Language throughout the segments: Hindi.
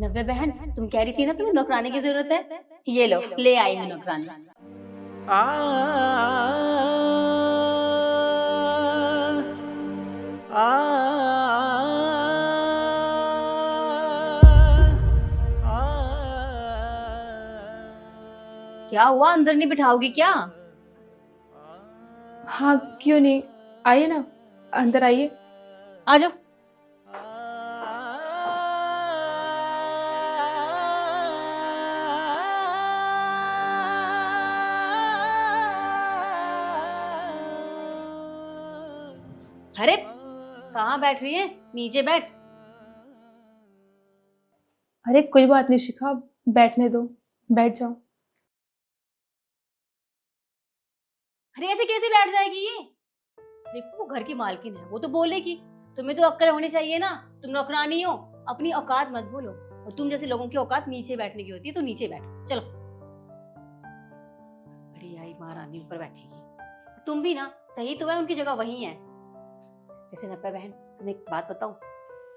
नव्या बहन, तुम कह रही थी ना तुम्हें नौकरानी की जरूरत है, ये लो ले आई हूँ नौकरानी। क्या हुआ, अंदर नहीं बिठाओगी क्या? हाँ क्यों नहीं, आइए ना, अंदर आइए। आ जाओ। अरे कहाँ बैठ रही है, नीचे बैठ। अरे कोई बात नहीं शिखा, बैठने दो, बैठ जाओ। अरे ऐसे कैसे बैठ जाएगी ये? देखो वो घर की मालकिन है, वो तो बोलेगी। तुम्हें तो अक्ल होनी चाहिए ना, तुम नौकरानी हो, अपनी औकात मत भूलो। और तुम जैसे लोगों की औकात नीचे बैठने की होती है, तो नीचे बैठ। चलो। अरे आई महारानी ऊपर बैठेगी। तुम भी ना, सही तो है, उनकी जगह वही है। वैसे नप्पा बहन, तुम्हें एक बात बताऊं,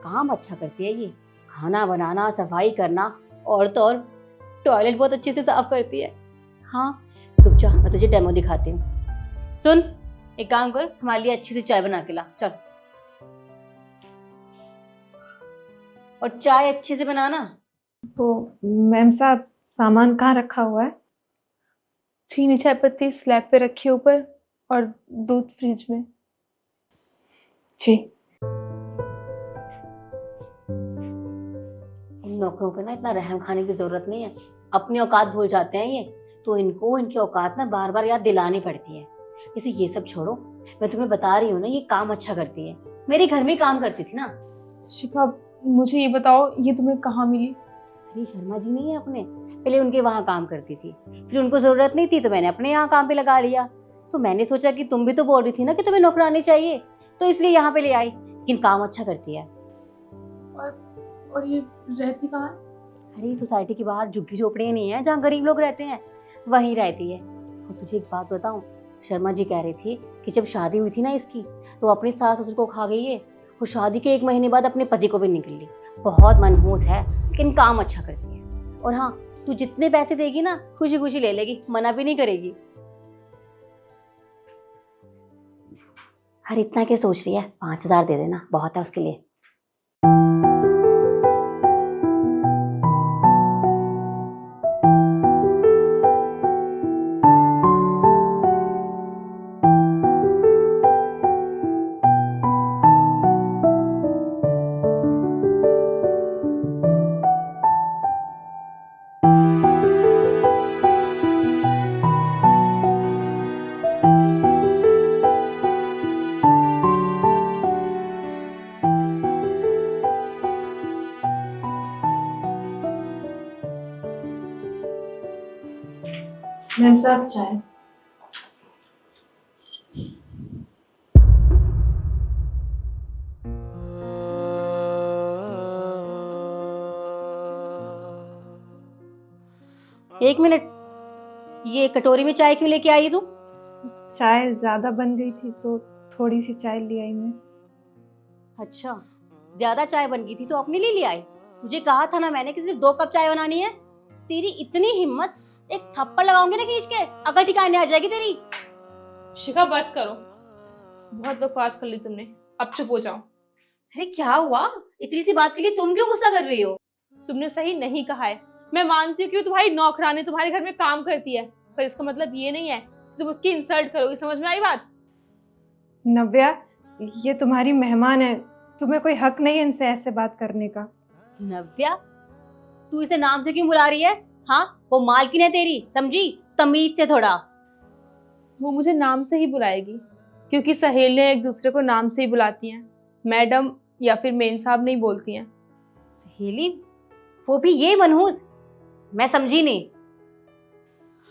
काम अच्छा करती है ये, खाना बनाना, सफाई करना, और तो और टॉयलेट बहुत अच्छे से साफ करती है। हाँ रुक जा, मैं तुझे डेमो दिखाती हूँ। सुन, एक काम कर, हमारे लिए अच्छी सी चाय बना के ला, चल। और चाय अच्छे से बनाना। तो मैम साहब, सामान कहाँ रखा हुआ है? चीनी चाय पत्ती स्लैब पे रखी है ऊपर, और दूध फ्रिज में। जी। इन नौकरों पे ना इतना रहम खाने की जरूरत नहीं है, अपनी औकात भूल जाते हैं ये, तो इनको इनकी औकात ना बार बार याद दिलानी पड़ती है। जैसे ये सब छोड़ो, मैं तुम्हें बता रही हूँ ना, ये काम अच्छा करती है, मेरे घर में काम करती थी ना। शिखा मुझे ये बताओ, ये तुम्हें कहाँ मिली? अरे शर्मा जी नहीं है अपने, पहले उनके वहां काम करती थी, फिर उनको जरूरत नहीं थी तो मैंने अपने यहाँ काम पे लगा लिया। तो मैंने सोचा कि तुम भी तो बोल रही थी ना कि तुम्हें नौकरानी चाहिए, तो इसलिए यहाँ पे ले आई। लेकिन काम अच्छा करती है। और ये रहती कहाँ है? अरे सोसाइटी के बाहर झुग्गी झोपड़ियाँ नहीं है जहाँ गरीब लोग रहते हैं, वहीं रहती है। और तुझे एक बात बताऊं, शर्मा जी कह रही थी कि जब शादी हुई थी ना इसकी, तो अपनी सास ससुर को खा गई है, और शादी के 1 महीने बाद अपने पति को भी निकल ली। बहुत मनहूस है, लेकिन काम अच्छा करती है। और हाँ, तू जितने पैसे देगी ना, खुशी खुशी ले लेगी, मना भी नहीं करेगी। अरे इतना क्या सोच रही है, 5,000 दे देना, बहुत है उसके लिए। मैम साहब चाय। एक मिनट, ये कटोरी में चाय क्यों लेके आई तू? चाय ज्यादा बन गई थी तो थोड़ी सी चाय ले आई मैं। अच्छा, ज्यादा चाय बन गई थी तो अपने लिए ले आई? मुझे कहा था ना मैंने कि सिर्फ 2 कप चाय बनानी है। तेरी इतनी हिम्मत, एक थप्पड़ लगाऊंगी ना खींच के, अकल ठिकाने आ जाएगी तेरी। शिखा बस करो, बहुत बकवास कर ली तुमने, अब चुप हो जाओ। अरे क्या हुआ, इतनी सी बात के लिए तुम क्यों गुस्सा कर रही हो? तुमने सही नहीं कहा है। मैं मानती हूँ कि तुम्हारी नौकरानी तुम्हारे घर में काम करती है, पर इसका मतलब ये नहीं है तुम उसकी इंसल्ट करोगी। समझ में आई बात? नव्या, ये तुम्हारी मेहमान है, तुम्हें कोई हक नहीं है इनसे ऐसे बात करने का। नव्या, तू इसे नाम से क्यों बुला रही है? हाँ, वो मालकिन है तेरी, समझी? तमीज से थोड़ा। वो मुझे नाम से ही बुलाएगी, क्योंकि सहेलियां एक दूसरे को नाम से ही बुलाती हैं, मैडम या फिर मेम साहब नहीं बोलती हैं। सहेली? वो भी ये मनहूस? मैं समझी नहीं।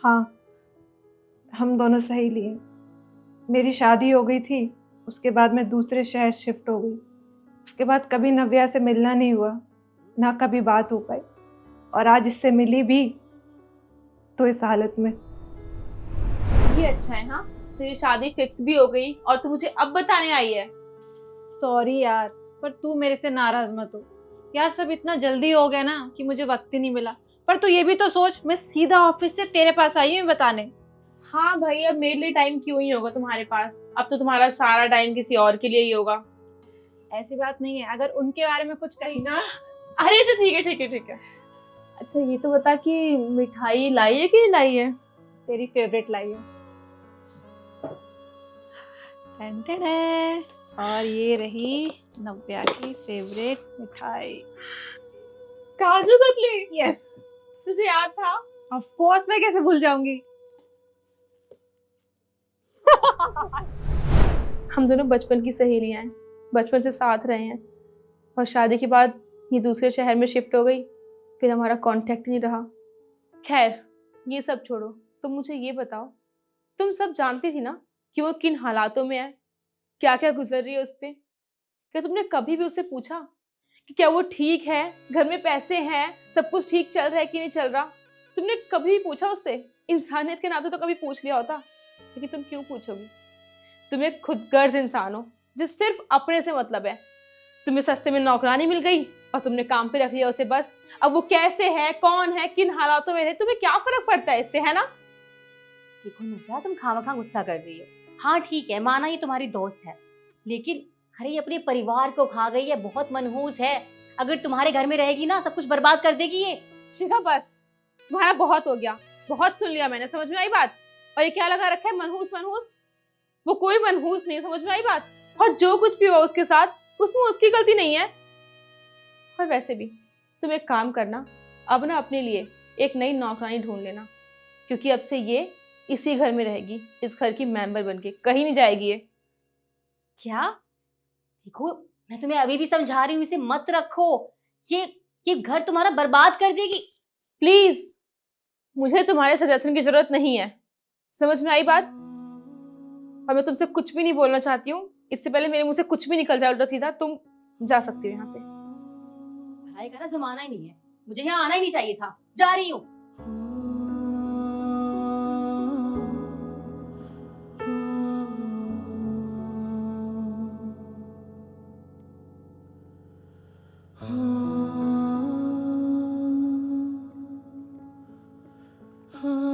हाँ, हम दोनों सहेली हैं। मेरी शादी हो गई थी, उसके बाद मैं दूसरे शहर शिफ्ट हो गई। उसके बाद कभी नव्या से मिलना नहीं हुआ, ना कभी बात हो पाई, और आज इससे मिली भी तो इस हालत में। ये अच्छा है। हाँ, तेरी शादी फिक्स भी हो गई और तू मुझे अब बताने आई है। सॉरी यार, पर तू मेरे से नाराज मत हो। यार सब इतना जल्दी हो गया ना कि मुझे वक्त ही नहीं मिला। पर तू ये भी तो सोच, मैं सीधा ऑफिस से तेरे पास आई हूँ बताने। हाँ भाई, अब मेरे लिए टाइम क्यों ही होगा तुम्हारे पास? अब तो तुम्हारा सारा टाइम किसी और के लिए ही होगा। ऐसी बात नहीं है, अगर उनके बारे में कुछ कही ना। अरे अच्छा ठीक है ठीक है ठीक है। अच्छा ये तो बता कि मिठाई लाई है कि नहीं लाई है? तेरी फेवरेट लाई है। टन टन है। और ये रही नव्या की फेवरेट मिठाई। काजू कतली। यस, तुझे याद था? ऑफ कोर्स, मैं कैसे भूल जाऊंगी। हम दोनों बचपन की सहेलियां हैं, बचपन से साथ रहे हैं, और शादी के बाद ये दूसरे शहर में शिफ्ट हो गई, फिर हमारा कांटेक्ट नहीं रहा। खैर ये सब छोड़ो, तुम मुझे ये बताओ, तुम सब जानती थी ना कि वो किन हालातों में है, क्या क्या गुजर रही है उस पे? क्या तुमने कभी भी उससे पूछा कि क्या वो ठीक है, घर में पैसे हैं, सब कुछ ठीक चल रहा है कि नहीं चल रहा? तुमने कभी भी पूछा उससे? इंसानियत के नाते तो कभी पूछ लिया होता, लेकिन तुम क्यों पूछोगी? तुम एक खुदगर्ज इंसान हो जो सिर्फ अपने से मतलब है। तुम्हें सस्ते में नौकरानी मिल गई और तुमने काम पे रख लिया उसे बस। अब वो कैसे है, कौन है, किन हालातों में है, तुम्हें क्या फर्क पड़ता है इससे, है ना? देखो नव्या, तुम खामखा गुस्सा कर रही हो। हाँ ठीक है, माना ये तुम्हारी दोस्त है, लेकिन अरे ये अपने परिवार को खा गई है, बहुत मनहूस है। अगर तुम्हारे घर में रहेगी ना, सब कुछ बर्बाद कर देगी ये। शिखा बस, तुम्हारा बहुत हो गया, बहुत सुन लिया मैंने, समझ में आई बात? और ये क्या लगा रखा है मनहूस मनहूस? वो कोई मनहूस नहीं, समझ में आई बात? और जो कुछ भी हुआ उसके साथ, उसमें उसकी गलती नहीं है। और वैसे भी तुम एक काम करना, अब ना अपने लिए एक नई नौकरानी ढूंढ लेना, क्योंकि अब से ये इसी घर में रहेगी, इस घर की मेंबर बनके, कहीं नहीं जाएगी ये। क्या? देखो, मैं तुम्हें अभी भी समझा रही हूँ, इसे मत रखो। ये घर तुम्हारा बर्बाद कर देगी। प्लीज, मुझे तुम्हारे सजेशन की जरूरत नहीं है, समझ में आई बात? और मैं तुमसे कुछ भी नहीं बोलना चाहती हूँ, इससे पहले मेरे मुंह से कुछ भी निकल जाए उल्टा सीधा। तुम जा सकती हो यहाँ से। पढ़ाई का ना जमाना ही नहीं है, मुझे यहाँ आना ही नहीं चाहिए था। जा रही हूँ। Ah